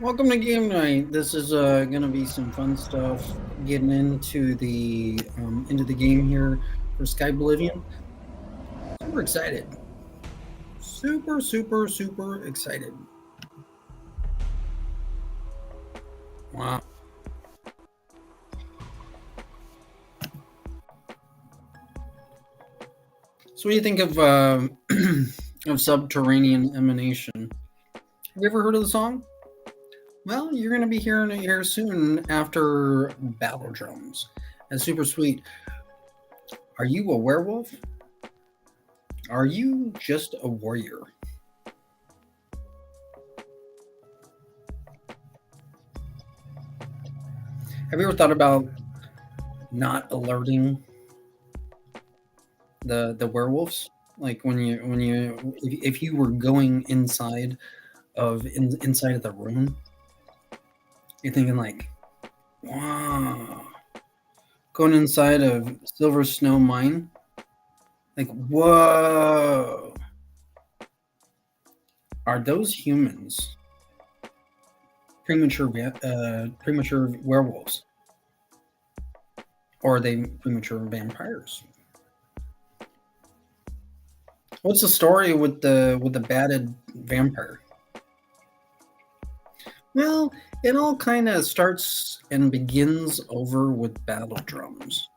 Welcome to game night. This is gonna be some fun stuff. Getting into the game here for Skyblivion. Super excited. Super excited. Wow. So what do you think of of Subterranean Emanation? Have you ever heard of the song? Well, you're going to be hearing it here soon after Battle Drums. That's super sweet. Are you a werewolf? Are you just a warrior? Have you ever thought about not alerting the werewolves? Like if you were going inside of the room, you're thinking like, wow, going inside of Silver Snow Mine, like, whoa, are those humans premature werewolves, or are they premature vampires? What's the story with the batted vampire? Well, it all kind of starts and begins over with battle drums.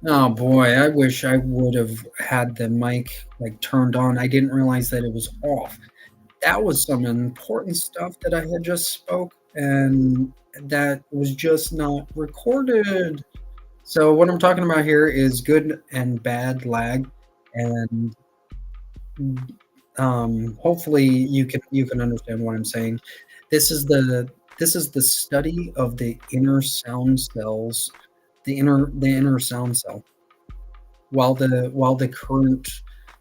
Oh boy, I wish I would have had the mic like turned on. I didn't realize that it was off. That was some important stuff that I had just spoke, and that was just not recorded. So what I'm talking about here is good and bad lag, and hopefully you can understand what I'm saying. This is the study of the inner sound cells, the inner sound cell. While the current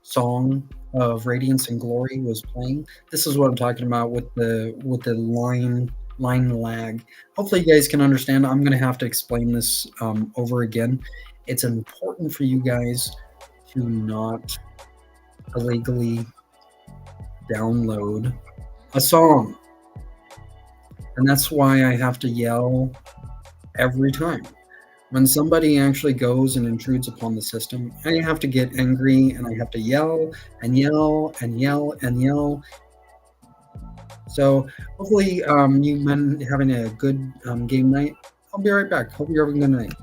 song of Radiance and Glory was playing, this is what I'm talking about with the line lag. Hopefully you guys can understand. I'm gonna have to explain this over again. It's important for you guys to not illegally download a song. And that's why I have to yell every time. When somebody actually goes and intrudes upon the system, I have to get angry and I have to yell and yell and yell and yell. So hopefully you've been having a good game night. I'll be right back. Hope you're having a good night.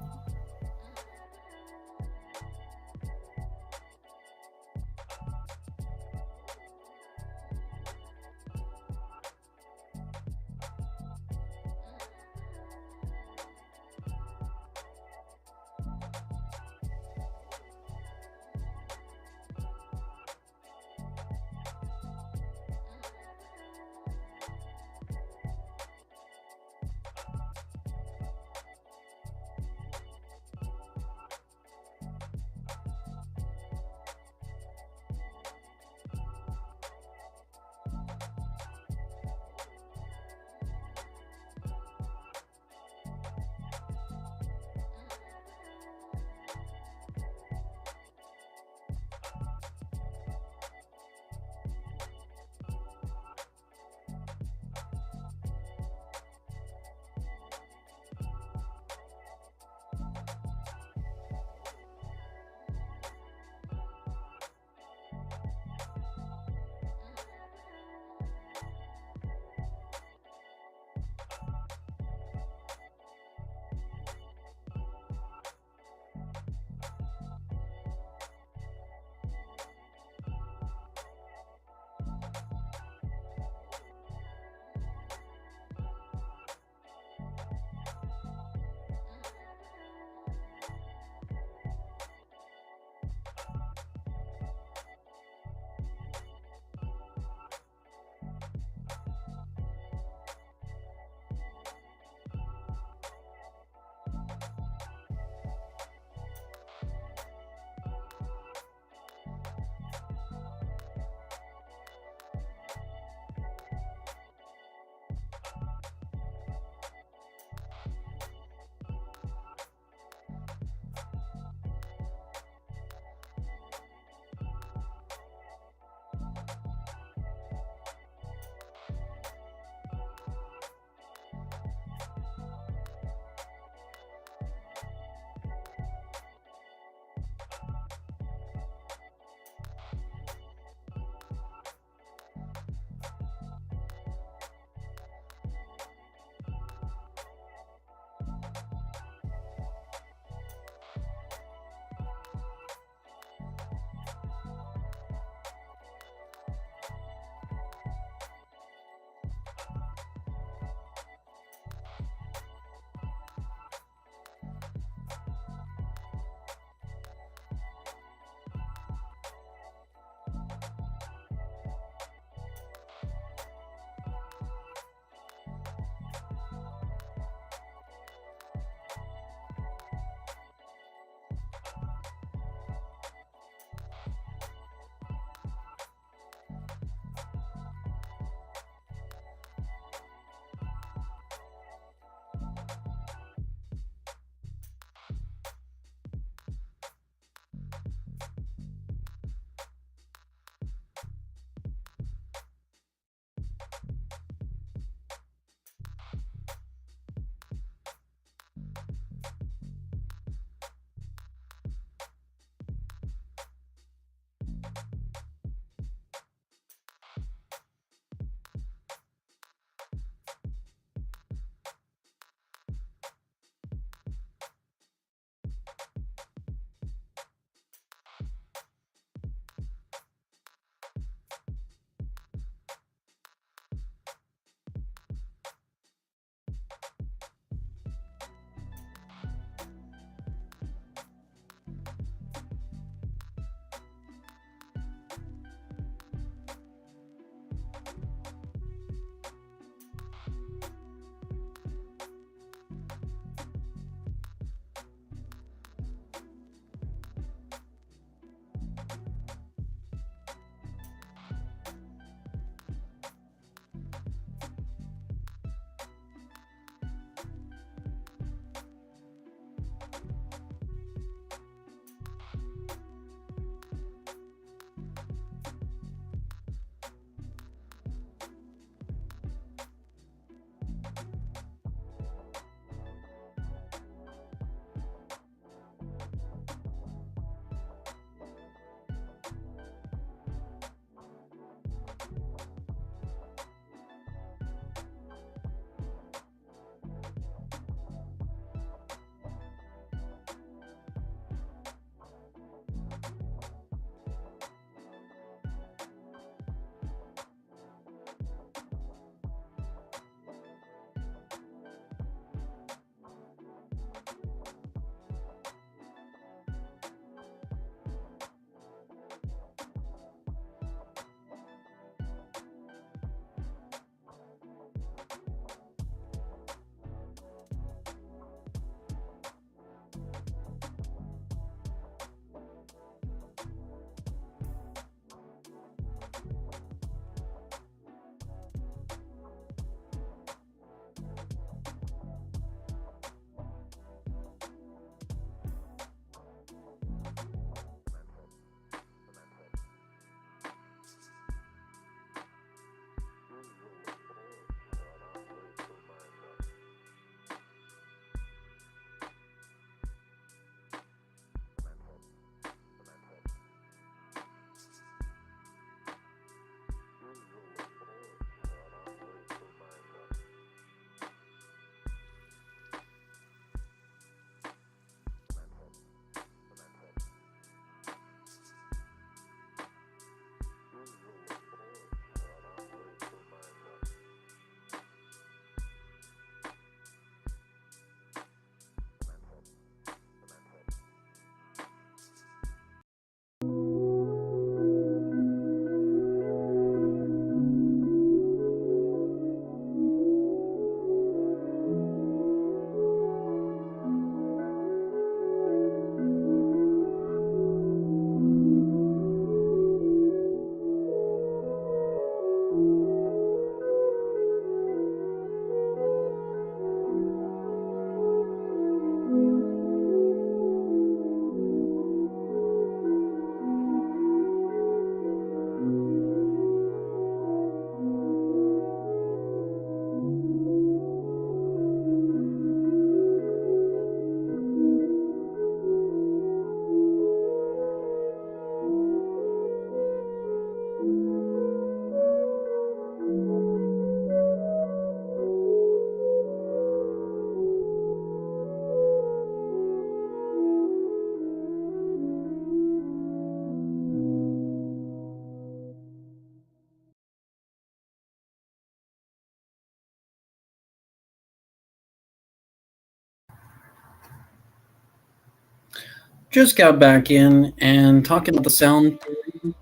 Just got back in and talking about the sound theory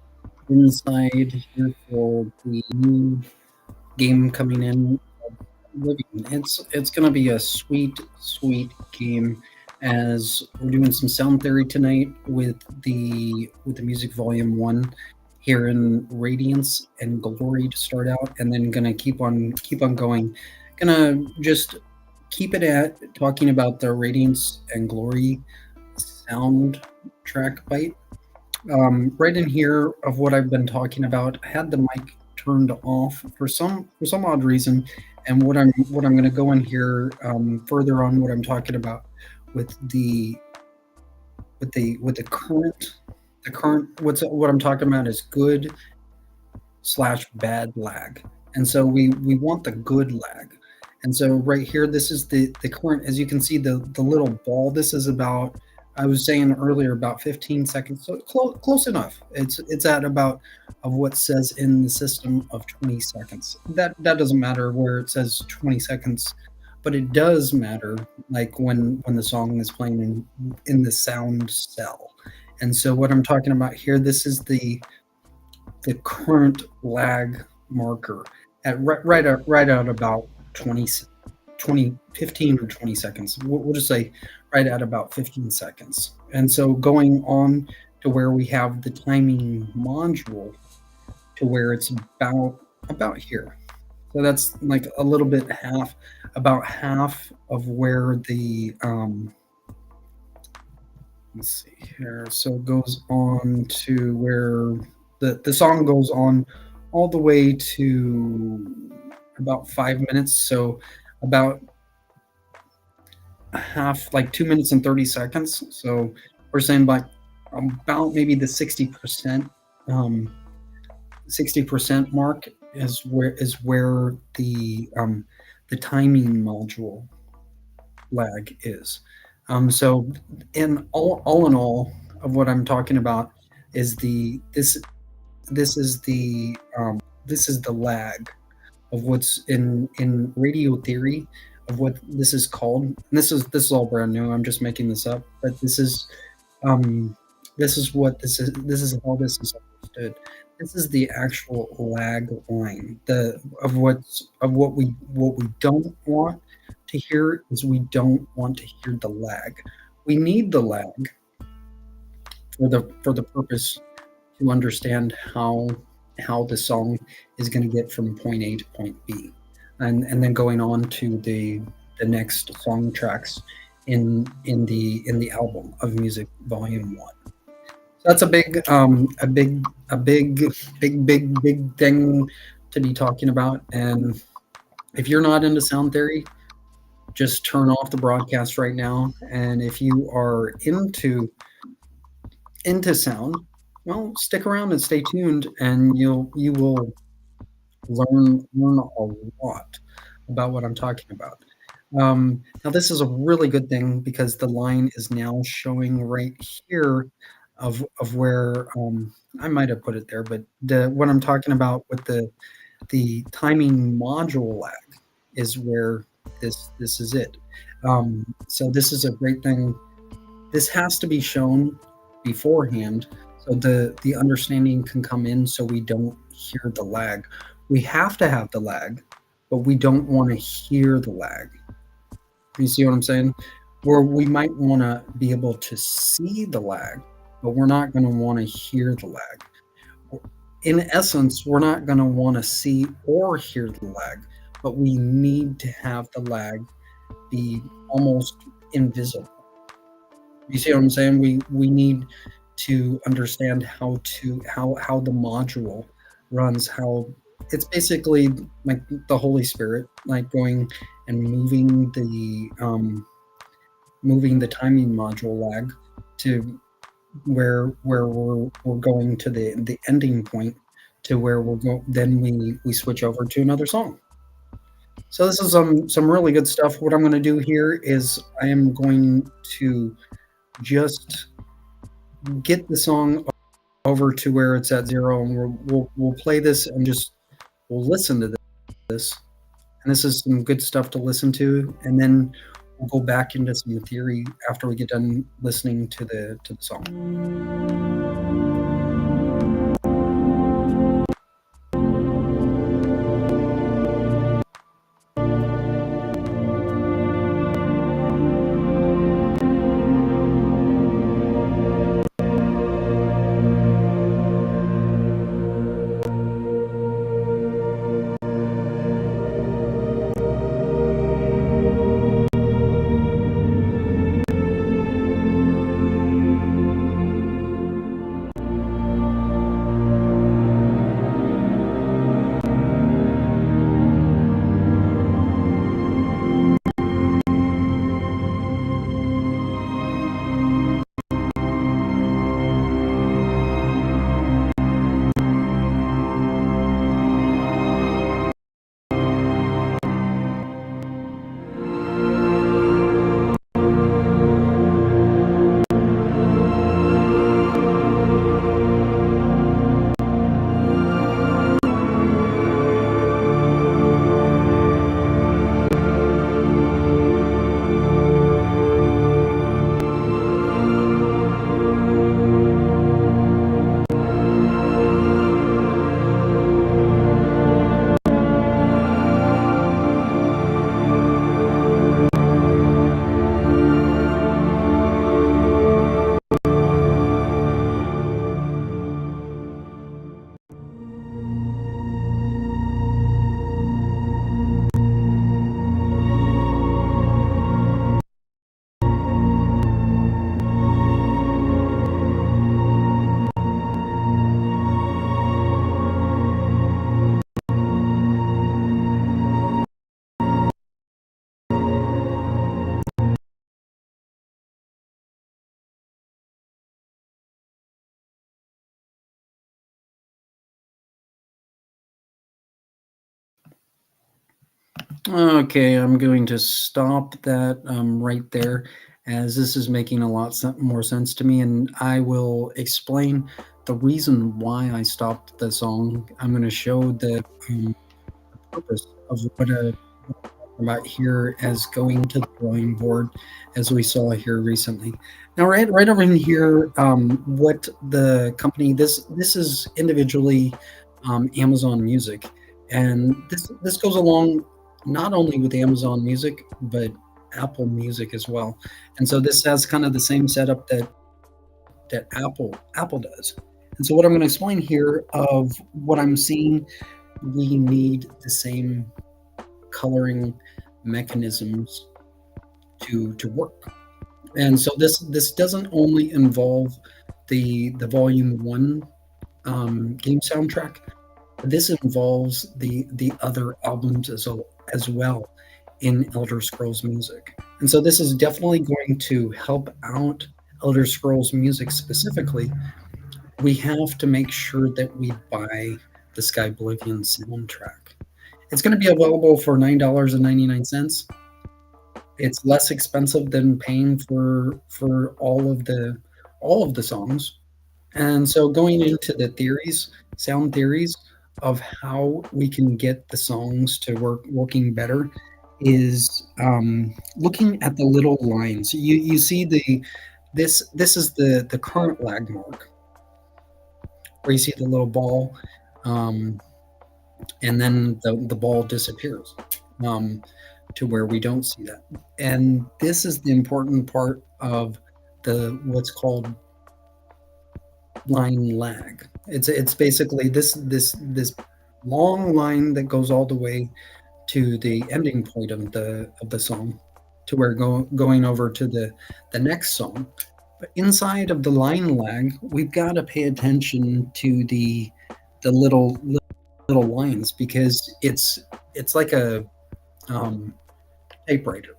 inside here for the new game coming in. Living. It's gonna be a sweet game as we're doing some sound theory tonight with the music volume 1 here in Radiance and Glory to start out, and then gonna keep on going. Gonna just keep it at talking about the Radiance and Glory soundtrack bite. Right in here of what I've been talking about, I had the mic turned off for some odd reason, and what I'm going to go in here further on what I'm talking about with the current what I'm talking about is good slash bad lag, and so we want the good lag. And so right here, this is the current, as you can see, the little ball. This is about, I was saying earlier, about 15 seconds. So close enough. It's at about of what says in the system of 20 seconds. That doesn't matter where it says 20 seconds, but it does matter like when the song is playing in the sound cell. And so what I'm talking about here, this is the current lag marker at right out about 15 or 20 seconds. We'll just say right at about 15 seconds. And so going on to where we have the timing module to where it's about here. So that's like a little bit about half of where the let's see here. So it goes on to where the song goes on all the way to about 5 minutes. So about half, like 2 minutes and 30 seconds. So we're saying about maybe the 60%, 60% mark is where the timing module lag is. So in all in all of what I'm talking about is this is the lag of what's in radio theory of what this is called. And this is all brand new. I'm just making this up, but this is what this is. This is how this is understood. This is the actual lag line. Of what we don't want to hear is we don't want to hear the lag. We need the lag for the purpose to understand how the song is going to get from point A to point B, and then going on to the next song tracks in the album of music volume 1. So that's a big thing to be talking about. And if you're not into sound theory, just turn off the broadcast right now. And if you are into sound, well, stick around and stay tuned, and you will learn a lot about what I'm talking about. Now, this is a really good thing because the line is now showing right here of where I might have put it there, but what I'm talking about with the timing module lag is where this is it. So this is a great thing. This has to be shown beforehand so the understanding can come in, so we don't hear the lag. We have to have the lag, but we don't want to hear the lag. You see what I'm saying? Where we might want to be able to see the lag, but we're not going to want to hear the lag. In essence, we're not going to want to see or hear the lag, but we need to have the lag be almost invisible. You see what I'm saying? We need to understand how the module runs, how it's basically like the Holy Spirit, like going and moving the timing module lag to where we're going to the ending point, to where then we switch over to another song. So this is some really good stuff. What I'm going to do here is I am going to just get the song over to where it's at 0, and we'll play this and just we'll listen to this. And this is some good stuff to listen to, and then we'll go back into some theory after we get done listening to the song. Okay, I'm going to stop that right there, as this is making a lot more sense to me, and I will explain the reason why I stopped the song. I'm going to show the purpose of what about here as going to the drawing board, as we saw here recently. Now, right over in here, what the company, this is individually Amazon Music, and this goes along not only with Amazon Music but Apple Music as well. And so this has kind of the same setup that Apple does. And so what I'm going to explain here of what I'm seeing, we need the same coloring mechanisms to work. And so this doesn't only involve the volume one game soundtrack. This involves the other albums as well in Elder Scrolls music. And so this is definitely going to help out Elder Scrolls music specifically. We have to make sure that we buy the Skyblivion soundtrack. It's going to be available for $9.99. It's less expensive than paying for all of the songs. And so going into the theories, sound theories of how we can get the songs to working better is looking at the little lines. You see this is the current lag mark, where you see the little ball, and then the ball disappears to where we don't see that. And this is the important part of the what's called line lag. It's basically this long line that goes all the way to the ending point of the song, to where going over to the next song. But inside of the line lag, we've got to pay attention to the little lines, because it's like a typewriter.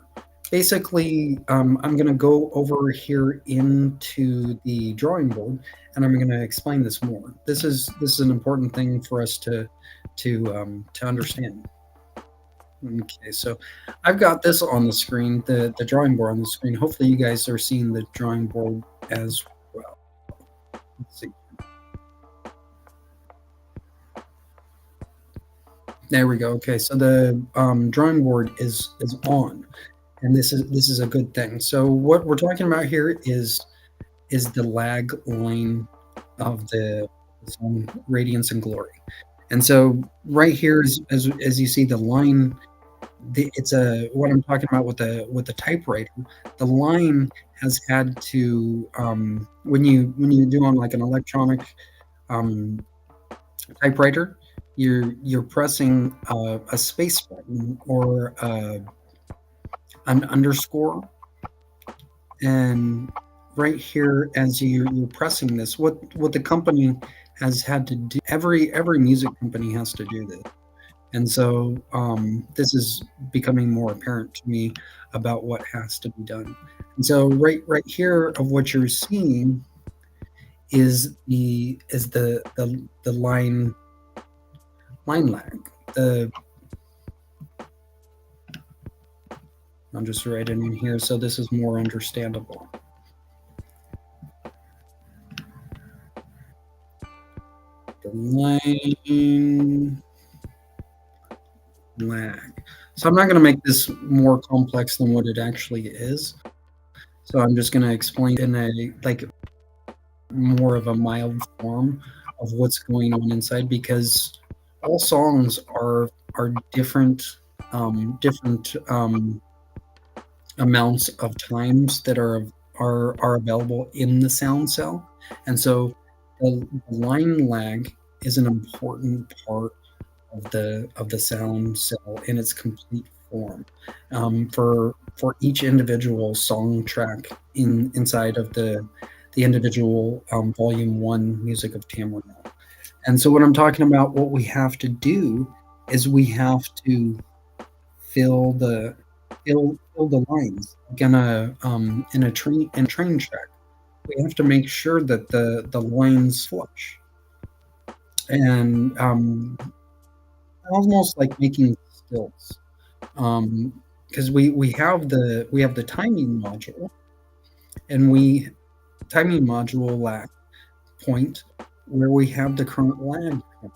Basically, I'm going to go over here into the drawing board, and I'm going to explain this more. This is an important thing for us to understand. Okay, so I've got this on the screen, the drawing board on the screen. Hopefully, you guys are seeing the drawing board as well. Let's see. There we go. Okay, so the drawing board is on. and this is a good thing. So what we're talking about here is the lag line of the song Radiance and Glory. And so right here is as you see the line, it's a what I'm talking about with the typewriter. The line has had to when you do on like an electronic um, typewriter, you're pressing a space button or an underscore, and right here as you're pressing this, what the company has had to do, every music company has to do this, and so this is becoming more apparent to me about what has to be done. And so right here of what you're seeing is the line lag. I'll just write it in here so this is more understandable. The line lag. So I'm not going to make this more complex than what it actually is. So I'm just going to explain in a like more of a mild form of what's going on inside, because all songs are different different amounts of times that are available in the sound cell, and so the line lag is an important part of the sound cell in its complete form, for each individual song track inside of the individual volume 1 music of Tamriel. And so what I'm talking about, what we have to do is we have to fill the lines like in a train track. We have to make sure that the lines flush, and almost like making stills, because we have the timing module, and we timing module lag point where we have the current lag point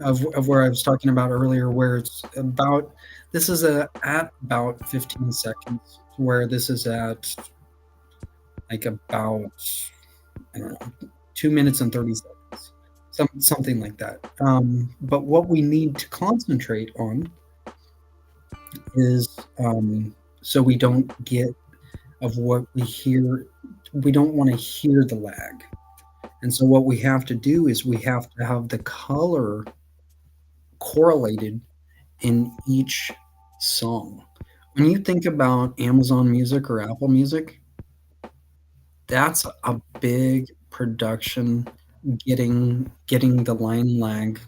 of where I was talking about earlier, where it's about this is at about 15 seconds, where this is at like about, I don't know, 2 minutes and 30 seconds, something like that. But what we need to concentrate on is so we don't get of what we hear. We don't want to hear the lag. And so what we have to do is we have to have the color correlated in each song. When you think about Amazon Music or Apple Music, that's a big production, getting the line lag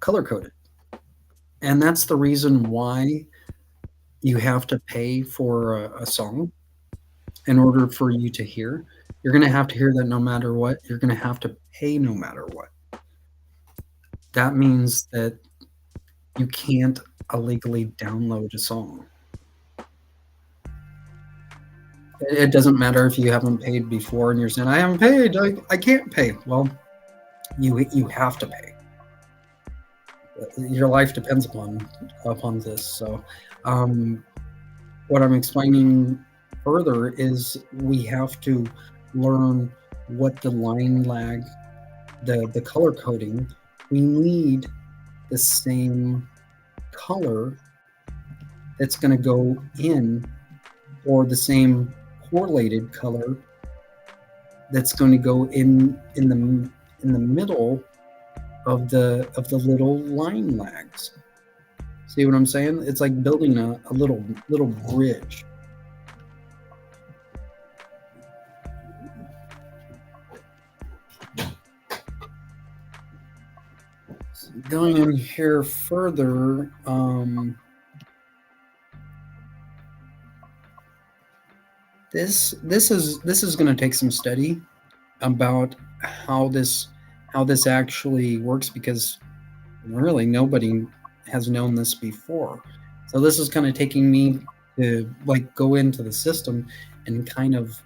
color coded. And that's the reason why you have to pay for a song in order for you to hear. You're going to have to hear that no matter what. You're going to have to pay no matter what. That means that you can't illegally download a song. It doesn't matter if you haven't paid before and you're saying, I haven't paid, I can't pay. Well, you have to pay. Your life depends upon this. So what I'm explaining further is we have to learn what the line lag, the color coding, we need the same color that's going to go in, or the same correlated color that's going to go in the middle of the little line lags. See what I'm saying? It's like building a little bridge. So going in here further, this is going to take some study about how this actually works, because really nobody has known this before. So this is kind of taking me to like go into the system and kind of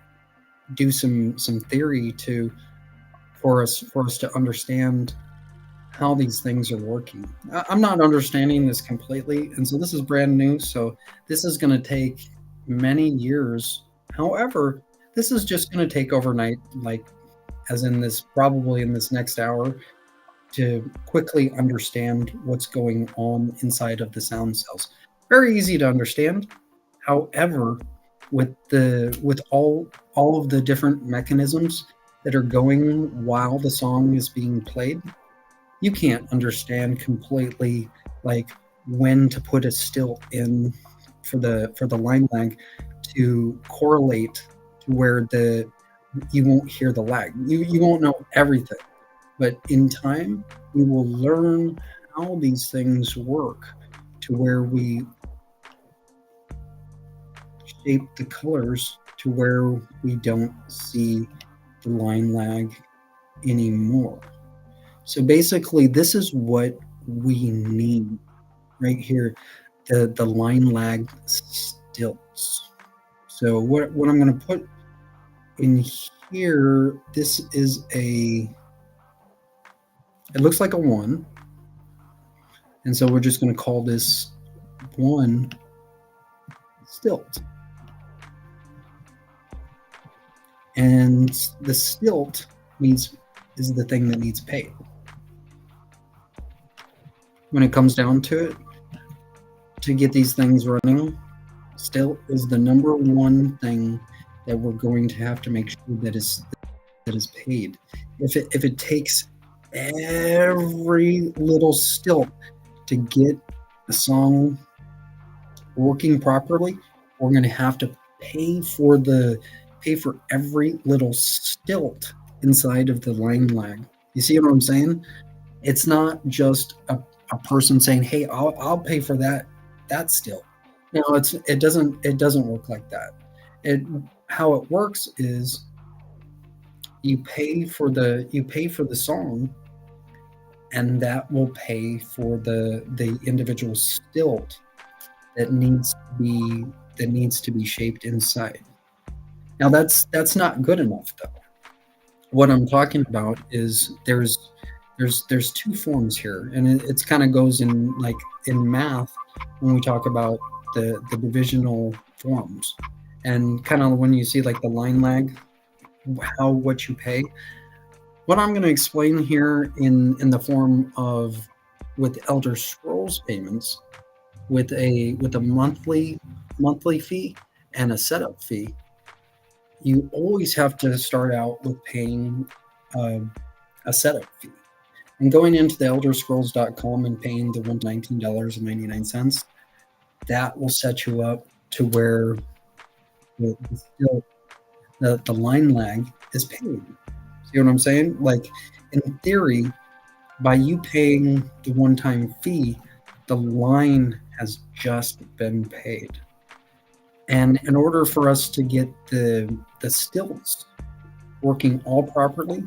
do some theory for us to understand how these things are working. I'm not understanding this completely, and so this is brand new. So this is going to take many years. However, this is just going to take overnight, like as in this probably in this next hour, to quickly understand what's going on inside of the sound cells. Very easy to understand. However, with all of the different mechanisms that are going while the song is being played, you can't understand completely like when to put a stilt in for the line lag to correlate to where the you won't hear the lag. You won't know everything, but in time we will learn how these things work to where we shape the colors to where we don't see the line lag anymore. So basically, this is what we need right here, the line lag stilts. So what I'm going to put in here, this is it looks like a 1. And so we're just going to call this 1 stilt. And the stilt is the thing that needs paid. When it comes down to it, to get these things running, stilt is the number one thing that we're going to have to make sure that is paid. If it takes every little stilt to get a song working properly, we're going to have to pay for every little stilt inside of the line lag. You see what I'm saying? It's not just a person saying, "Hey, I'll pay for that stilt." No, it doesn't work like that. How it works is you pay for the song, and that will pay for the individual stilt that needs to be shaped inside. Now that's not good enough though. What I'm talking about is there's 2 forms here, and it's kind of goes in like in math when we talk about the divisional forms, and kind of when you see like the line lag, what you pay. What I'm going to explain here in the form of with Elder Scrolls payments, with a monthly fee and a setup fee, you always have to start out with paying a setup fee. And going into the elderscrolls.com and paying the $119.99, that will set you up to where the line lag is paid. See what I'm saying? Like in theory, by you paying the one-time fee, the line has just been paid. And in order for us to get the stilts working all properly,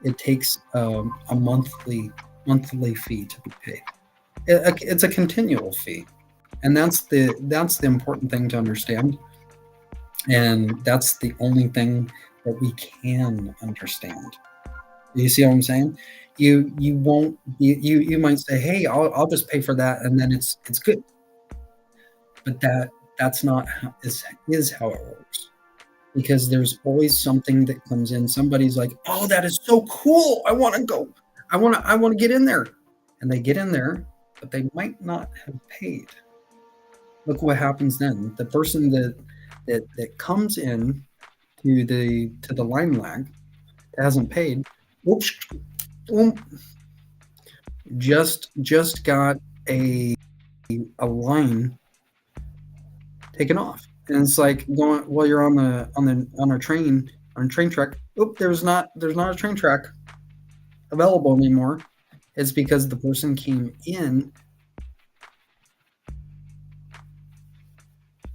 it takes a monthly fee to be paid. It's a continual fee, and that's the important thing to understand. And that's the only thing that we can understand. You see what I'm saying? You won't you might say, "Hey, I'll just pay for that, and then it's good." But that's not how is how it works, because there's always something that comes in. Somebody's like, "Oh, that is so cool! I want to go. I want to get in there," and they get in there, but they might not have paid. Look what happens then. The person that comes in to the line lag that hasn't paid, whoops, just got a line taken off, and it's like going while you're on a train track. Oop, there's not a train track available anymore. It's because the person came in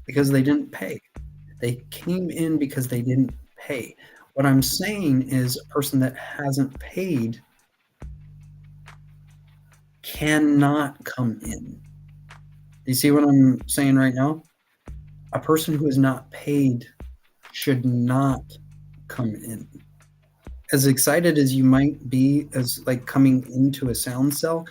because they didn't pay. They came in because they didn't pay. What I'm saying is a person that hasn't paid cannot come in. You see what I'm saying right now? A person who is not paid should not come in. as excited as you might be as like coming into a sound cell,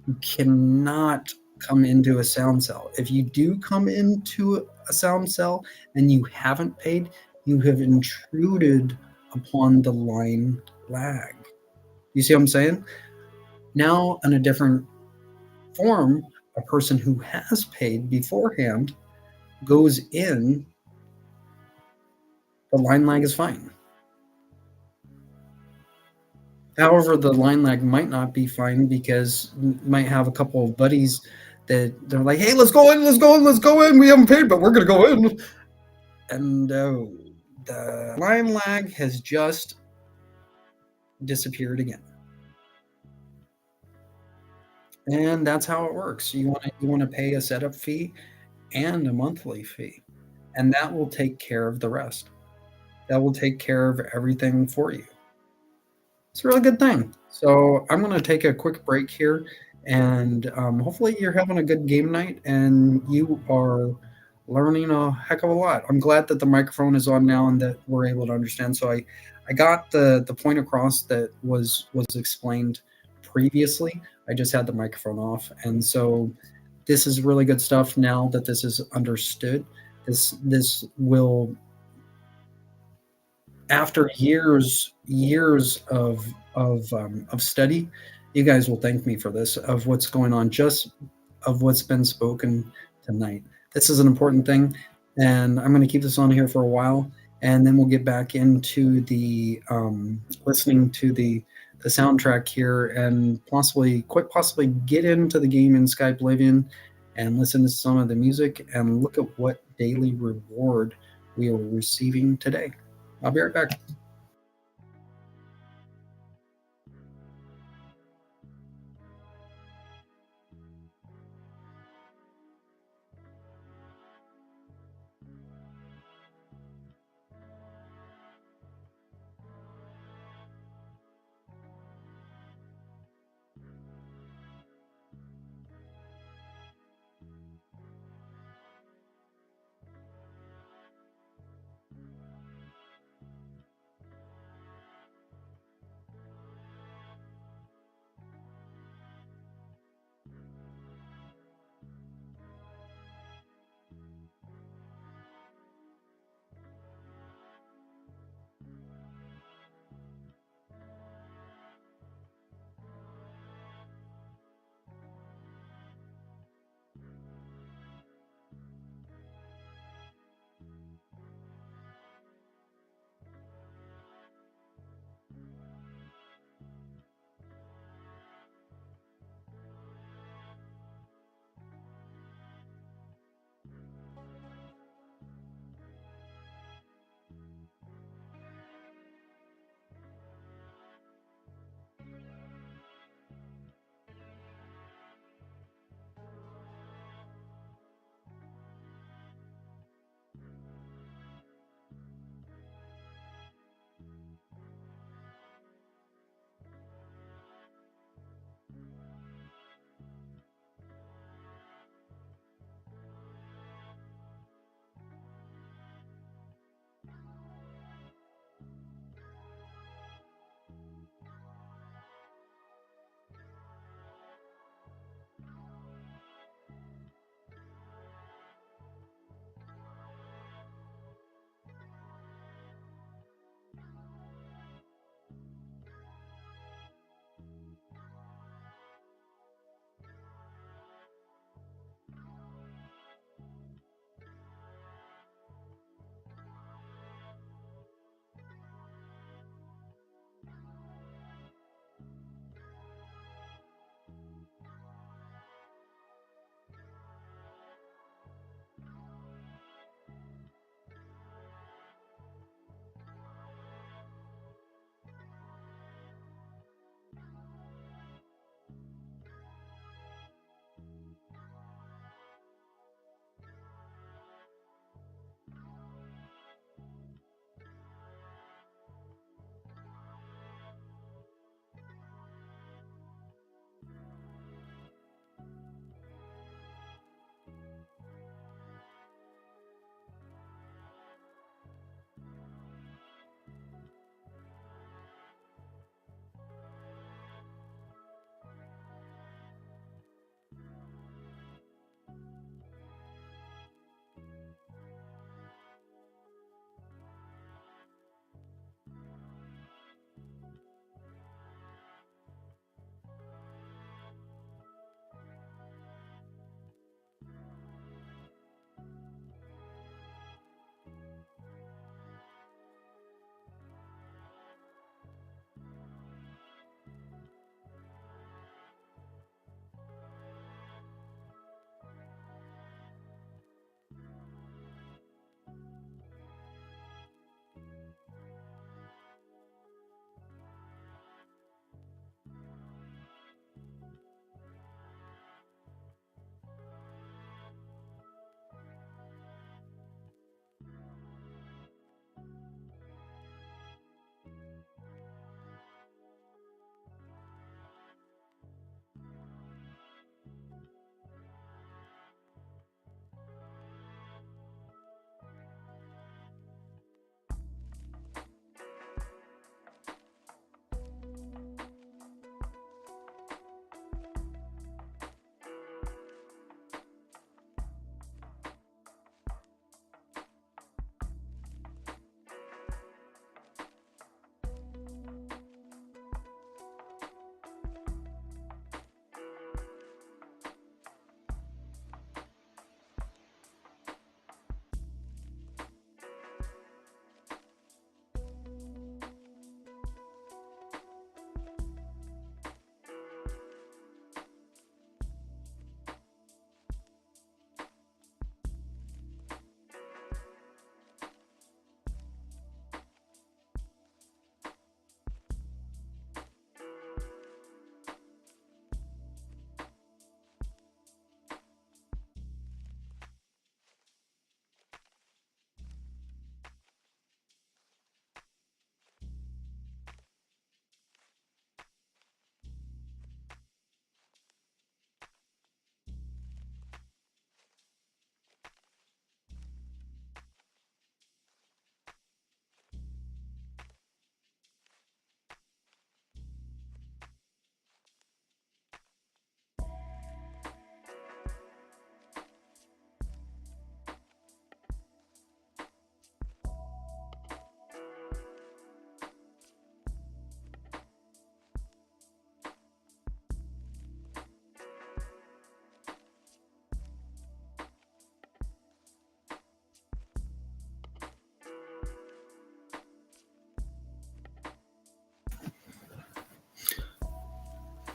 you cannot come into a sound cell. If you do come into a sound cell and you haven't paid, you have intruded upon the line lag. You see what I'm saying? Now, in a different form, a person who has paid beforehand goes in, the line lag is fine. However, the line lag might not be fine because you might have a couple of buddies that they're like, "Hey, let's go in, let's go in, let's go in. We haven't paid, but we're gonna go in." And the line lag has just disappeared again. And that's how it works. You want to pay a setup fee and a monthly fee, and that will take care of the rest. That will take care of everything for you. It's a really good thing. So I'm going to take a quick break here, and hopefully you're having a good game night and you are learning a heck of a lot. I'm glad that the microphone is on now and that we're able to understand. So I got the point across that was explained previously. I just had the microphone off, and so this is really good stuff now that this is understood. This will, after years of study, you guys will thank me for this, of what's going on, just of what's been spoken tonight. This is an important thing, and I'm going to keep this on here for a while, and then we'll get back into the listening to the soundtrack here, and quite possibly get into the game in Skyblivion and listen to some of the music and look at what daily reward we are receiving today. I'll be right back.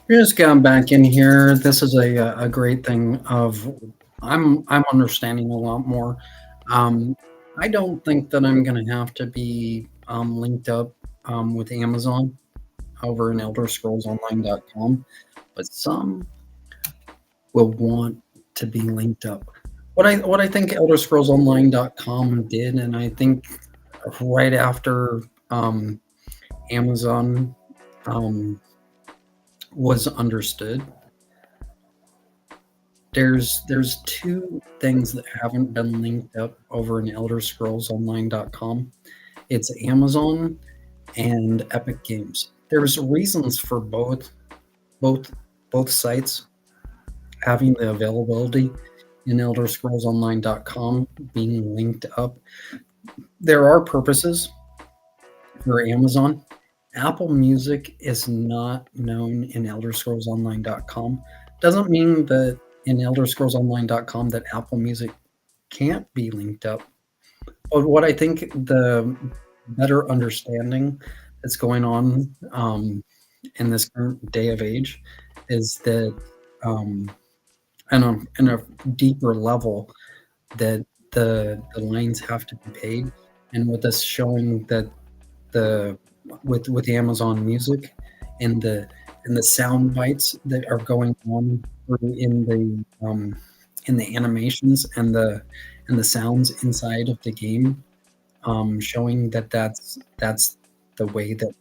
We're just going back in here. This is a great thing of I'm understanding a lot more. Um, I don't think that I'm going to have to be linked up with Amazon over in ElderScrollsOnline.com, but some will want to be linked up. What I think ElderScrollsOnline.com did, and I think right after Amazon um, was understood, there's two things that haven't been linked up over in ElderScrollsOnline.com. It's Amazon and Epic Games. There's reasons for both both sites having the availability in ElderScrollsOnline.com being linked up. There are purposes for Amazon. Apple Music is not known in ElderScrollsOnline.com. Doesn't mean that in ElderScrollsOnline.com that Apple Music can't be linked up. But what I think the better understanding that's going on in this current day of age is that um, in a deeper level that the lines have to be paid, and with us showing that the with Amazon Music and the sound bites that are going on in the animations and the sounds inside of the game, showing that that's the way that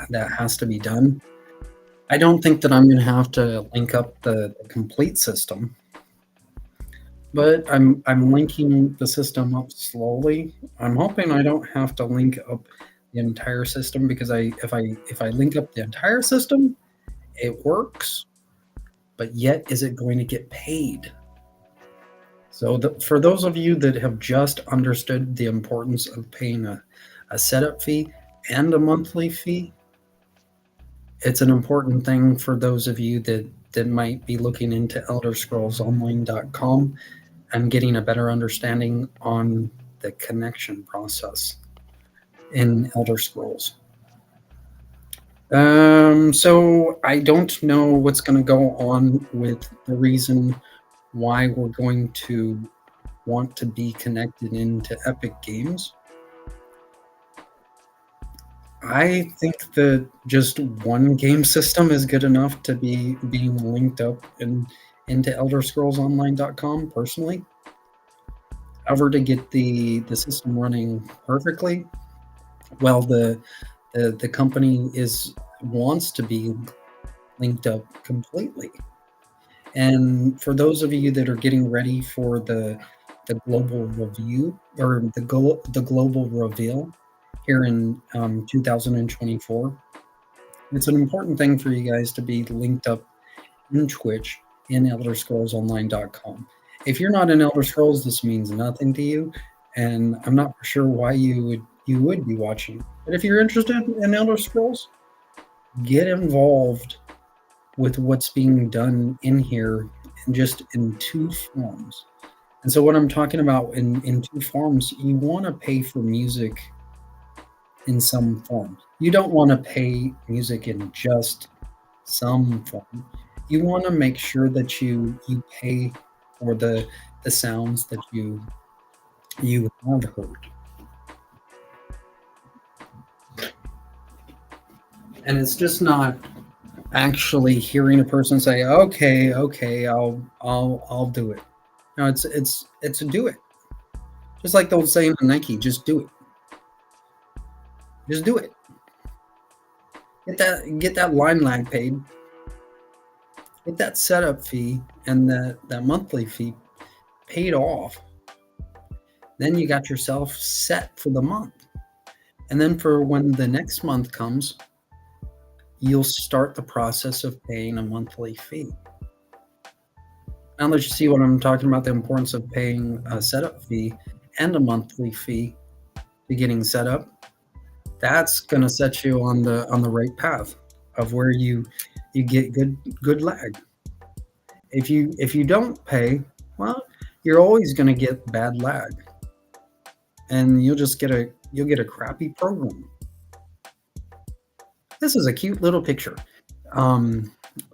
that has to be done. I don't think that I'm going to have to link up the complete system, but I'm linking the system up slowly. I'm hoping I don't have to link up the entire system because if I link up the entire system, it works, but yet is it going to get paid? So for those of you that have just understood the importance of paying a setup fee and a monthly fee, it's an important thing for those of you that might be looking into ElderScrollsOnline.com and getting a better understanding on the connection process in Elder Scrolls. So I don't know what's going to go on with the reason why we're going to want to be connected into Epic Games. I think that just one game system is good enough to be being linked up into ElderScrollsOnline.com personally. However, to get the system running perfectly, well, the company wants to be linked up completely. And for those of you that are getting ready for the global review or the global reveal here in 2024, it's an important thing for you guys to be linked up in Twitch in ElderScrollsOnline.com. If you're not in Elder Scrolls, this means nothing to you, and I'm not sure why you would be watching. But if you're interested in Elder Scrolls, get involved with what's being done in here, and just in two forms. And so what I'm talking about in two forms, you want to pay for music in some form. You don't want to pay music in just some form. You want to make sure that you pay for the sounds that you have heard. And it's just not actually hearing a person say, "Okay, okay, I'll do it." No, it's a do it. Just like the old saying in Nike, just do it. Just do it. Get that line lag paid. Get that setup fee and that monthly fee paid off. Then you got yourself set for the month. And then for when the next month comes, you'll start the process of paying a monthly fee. Now that you see what I'm talking about, the importance of paying a setup fee and a monthly fee to getting set up, that's going to set you on the right path of where you get good lag. If you don't pay, well, you're always going to get bad lag, and you'll get a crappy program. This is a cute little picture.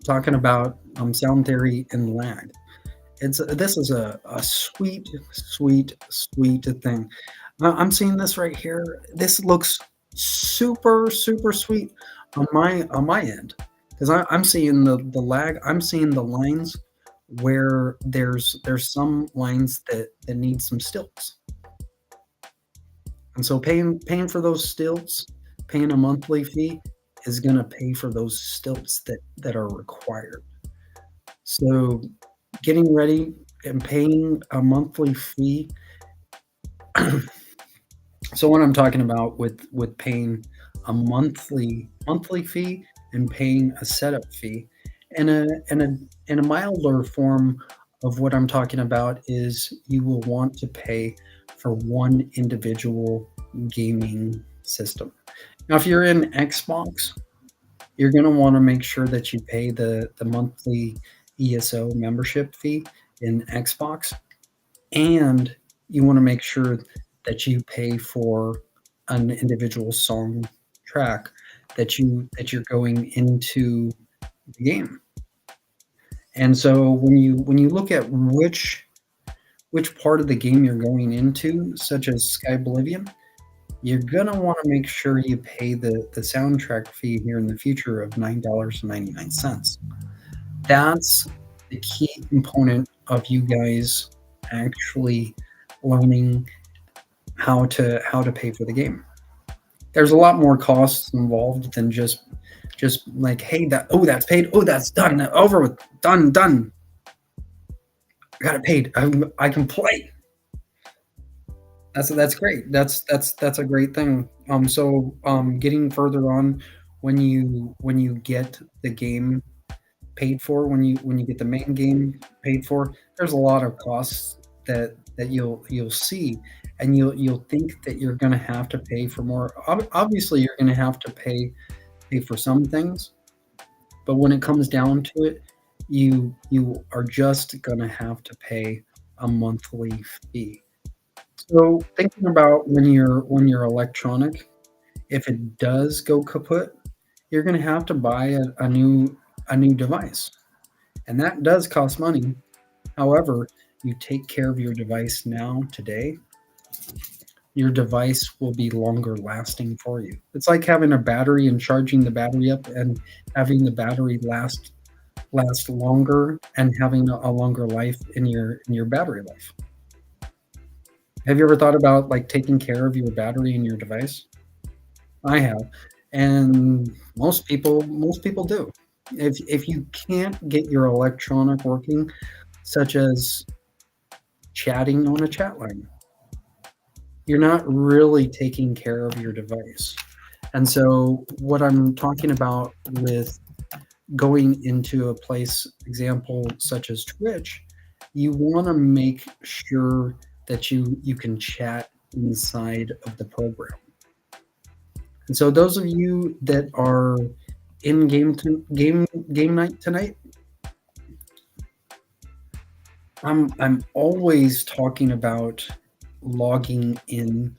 talking about sound theory and lag. This is a sweet, sweet, sweet thing. I'm seeing this right here. This looks super, super sweet on my end because I'm seeing the lag. I'm seeing the lines where there's some lines that need some stilts, and so paying for those stilts, paying a monthly fee is going to pay for those stilts that are required. So getting ready and paying a monthly fee. So what I'm talking about with paying a monthly fee and paying a setup fee, and a milder form of what I'm talking about is you will want to pay for one individual gaming system. Now, if you're in Xbox, you're going to want to make sure that you pay the monthly ESO membership fee in Xbox, and you want to make sure that you pay for an individual song track that you're going into the game. And so when you look at which part of the game you're going into, such as Skyblivion, you're gonna want to make sure you pay the soundtrack fee here in the future of $9.99. That's the key component of you guys actually learning how to pay for the game. There's a lot more costs involved than just like, hey, that's paid, oh, that's done, over with, done. I got it paid. I can play. That's great. That's a great thing. Getting further on, when you get the game paid for, when you get the main game paid for, there's a lot of costs that you'll see, and you'll think that you're going to have to pay for more. Obviously, you're going to have to pay for some things, but when it comes down to it, you are just going to have to pay a monthly fee. So thinking about when you're electronic, if it does go kaput, you're going to have to buy a new device, and that does cost money. However, you take care of your device now today, your device will be longer lasting for you. It's like having a battery and charging the battery up and having the battery last longer and having a longer life in your battery life. Have you ever thought about like taking care of your battery in your device? I have, and most people do. If you can't get your electronic working, such as chatting on a chat line, you're not really taking care of your device. And so, what I'm talking about with going into a place, example such as Twitch, you want to make sure that you can chat inside of the program. And so, those of you that are in game night tonight, I'm always talking about logging in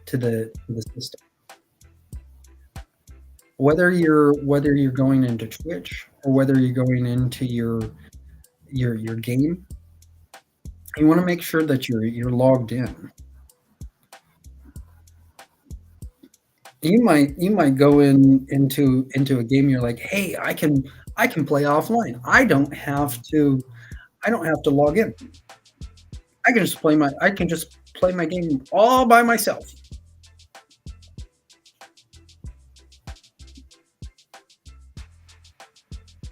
to the system. Whether you're going into Twitch or whether you're going into your game, you want to make sure that you're logged in. You might go into a game. You're like, hey, I can play offline. I don't have to log in. I can just play my game all by myself.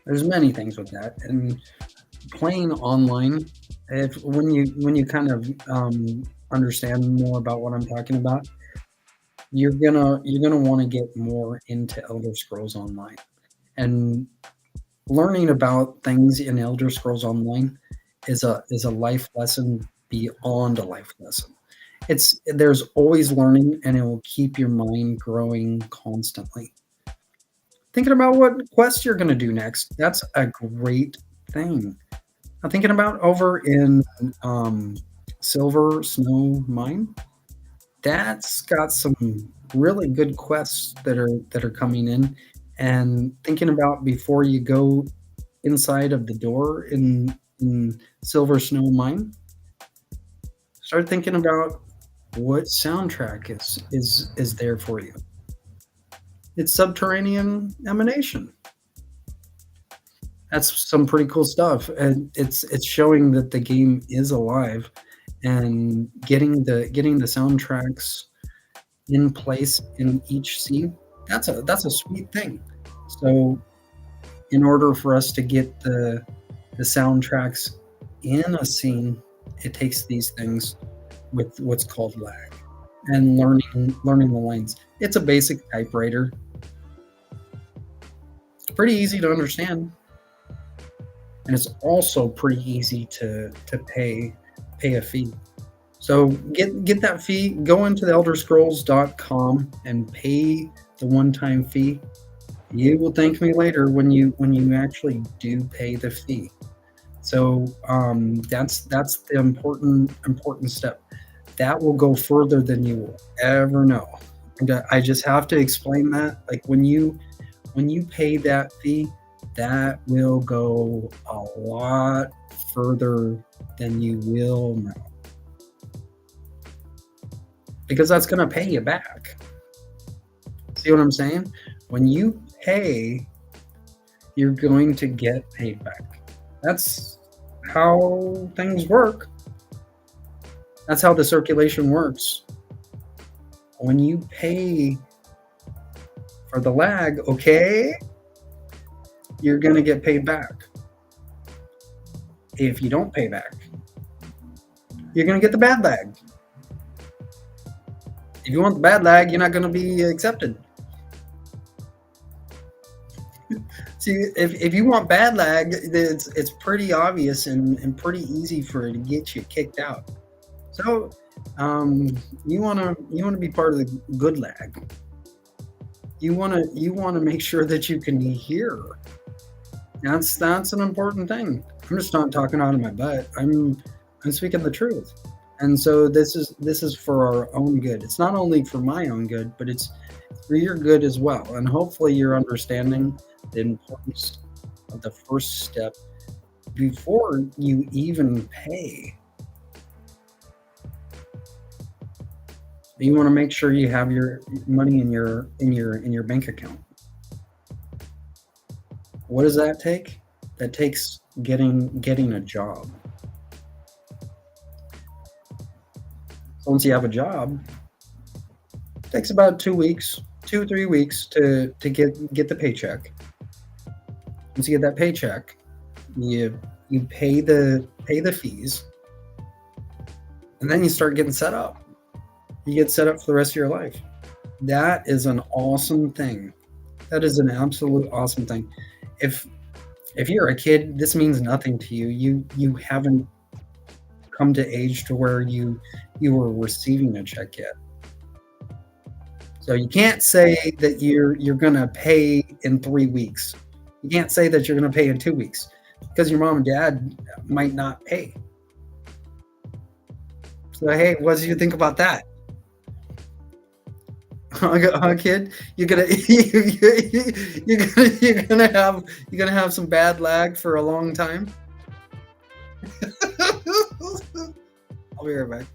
There's many things with that, and playing online. If when you kind of understand more about what I'm talking about, you're gonna want to get more into Elder Scrolls Online, and learning about things in Elder Scrolls Online is a life lesson beyond a life lesson. There's always learning, and it will keep your mind growing constantly. Thinking about what quest you're going to do next. That's a great thing. I'm thinking about over in um, Silver Snow Mine. That's got some really good quests that are coming in. And thinking about before you go inside of the door in Silver Snow Mine, start thinking about what soundtrack is there for you. It's subterranean emanation. That's some pretty cool stuff, and it's showing that the game is alive, and getting the soundtracks in place in each scene. That's a sweet thing. So in order for us to get the soundtracks in a scene, it takes these things with what's called lag and learning the lines. It's a basic typewriter. It's pretty easy to understand, and it's also pretty easy to pay a fee. So get that fee. Go into the elderscrolls.com and pay the one-time fee. You will thank me later when you actually do pay the fee. So that's the important step. That will go further than you will ever know. And I just have to explain that. Like when you pay that fee, that will go a lot further than you will know. Because that's going to pay you back. See what I'm saying? When you pay, you're going to get paid back. That's how things work. That's how the circulation works. When you pay for the lag, okay, you're going to get paid back. If you don't pay back, you're going to get the bad lag. If you want the bad lag, you're not going to be accepted. See, if you want bad lag, it's pretty obvious and pretty easy for it to get you kicked out. So you wanna be part of the good lag. You wanna make sure that you can hear. That's an important thing. I'm just not talking out of my butt. I'm speaking the truth. And so this is for our own good. It's not only for my own good, but it's for your good as well. And hopefully you're understanding the importance of the first step before you even pay. You want to make sure you have your money in your bank account. What does that take? That takes getting a job. Once you have a job, it takes about 2 weeks, 2-3 weeks to get the paycheck. Once you get that paycheck, you pay the fees, and then you start getting set up. You get set up for the rest of your life. That is an awesome thing. That is an absolute awesome thing. If you're a kid, this means nothing to you. You haven't come to age to where you were receiving a check yet. So you can't say that you're gonna pay in 3 weeks. You can't say that you're gonna pay in 2 weeks because your mom and dad might not pay. So hey, what do you think about that? Kid, you're gonna have some bad lag for a long time. I'll be right back.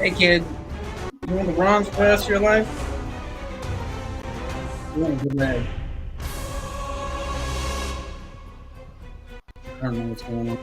Hey kid, you want the bronze for the rest of your life? You want a good leg? I don't know what's going on.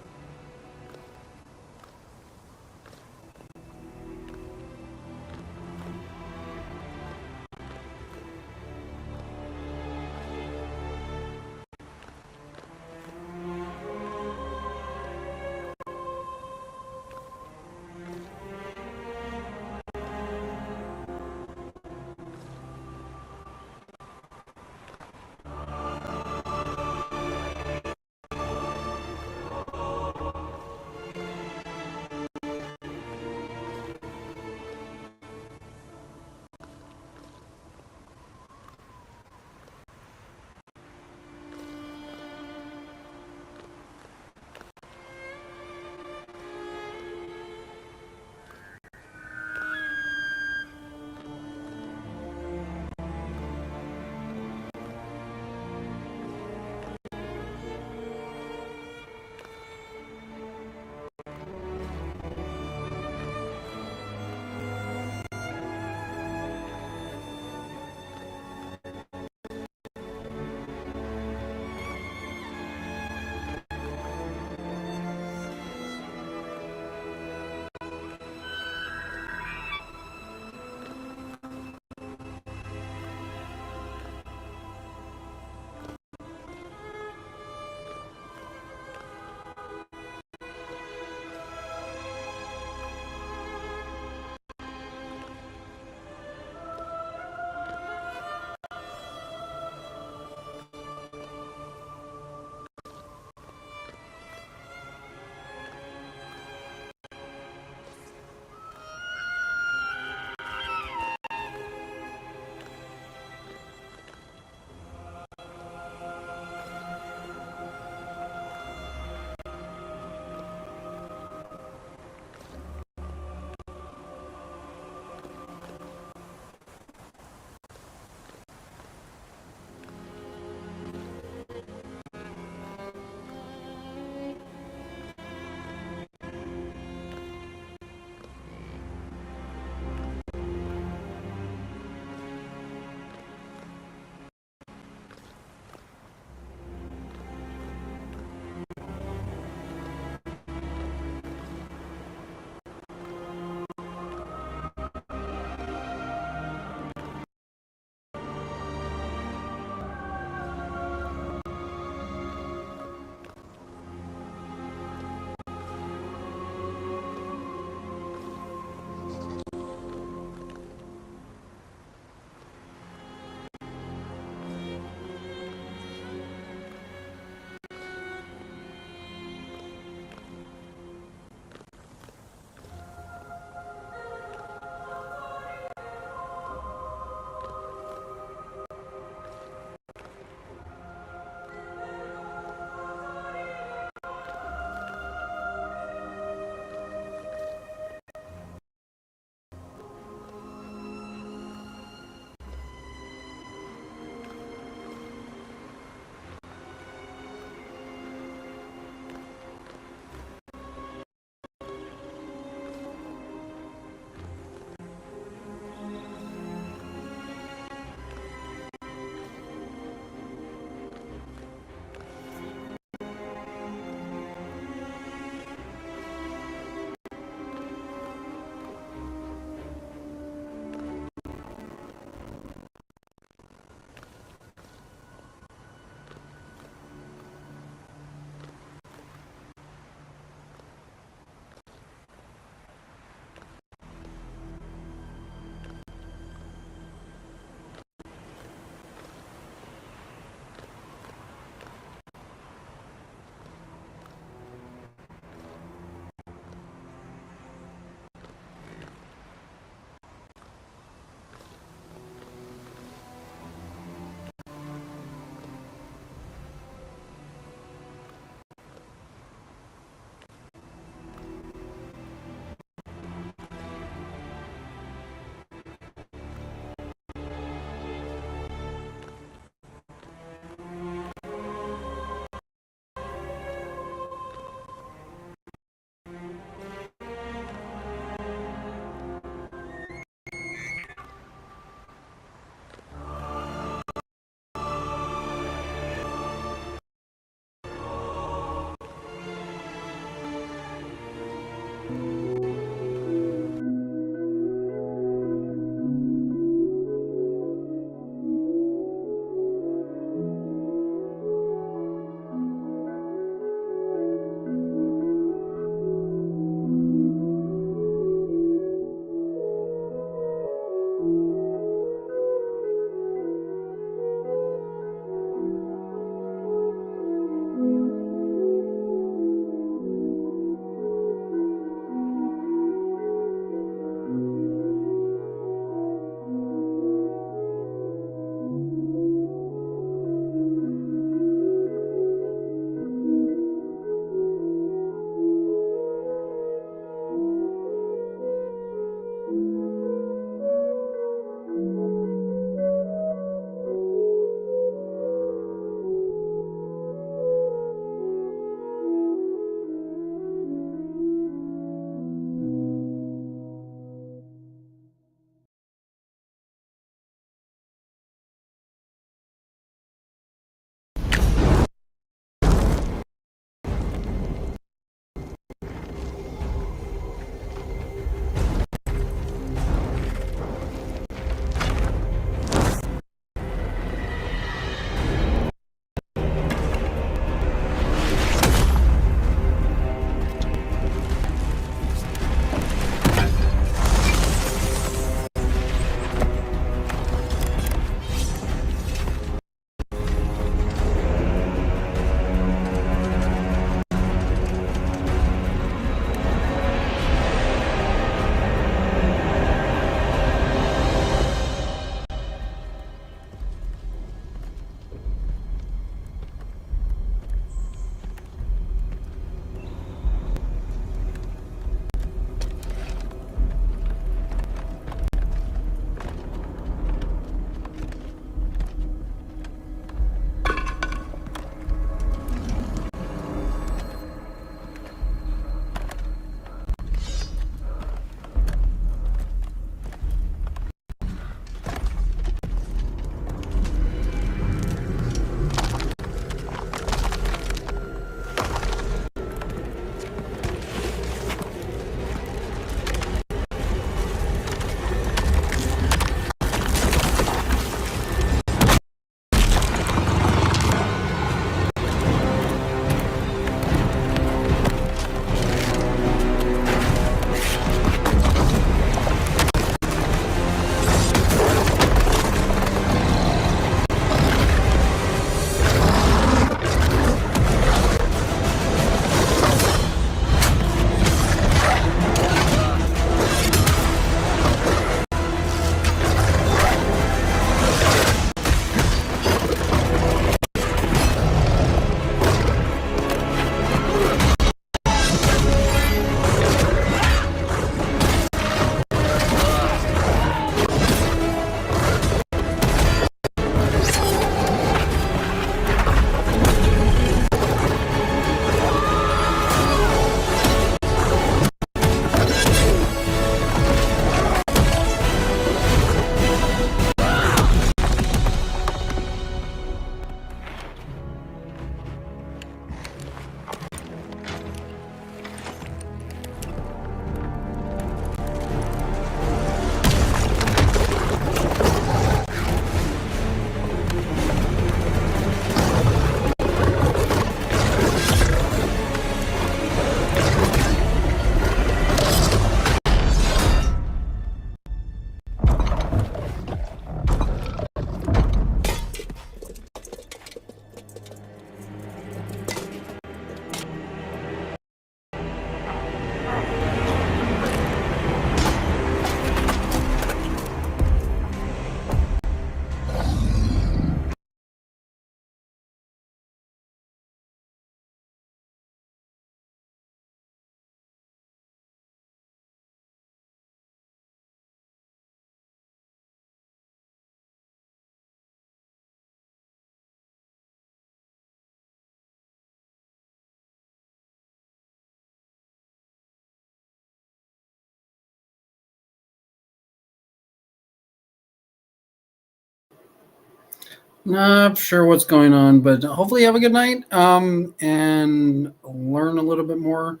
Not sure what's going on, but hopefully you have a good night and learn a little bit more.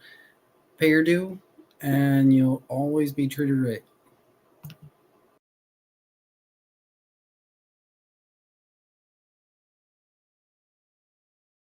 Pay your due. and you'll always be treated right.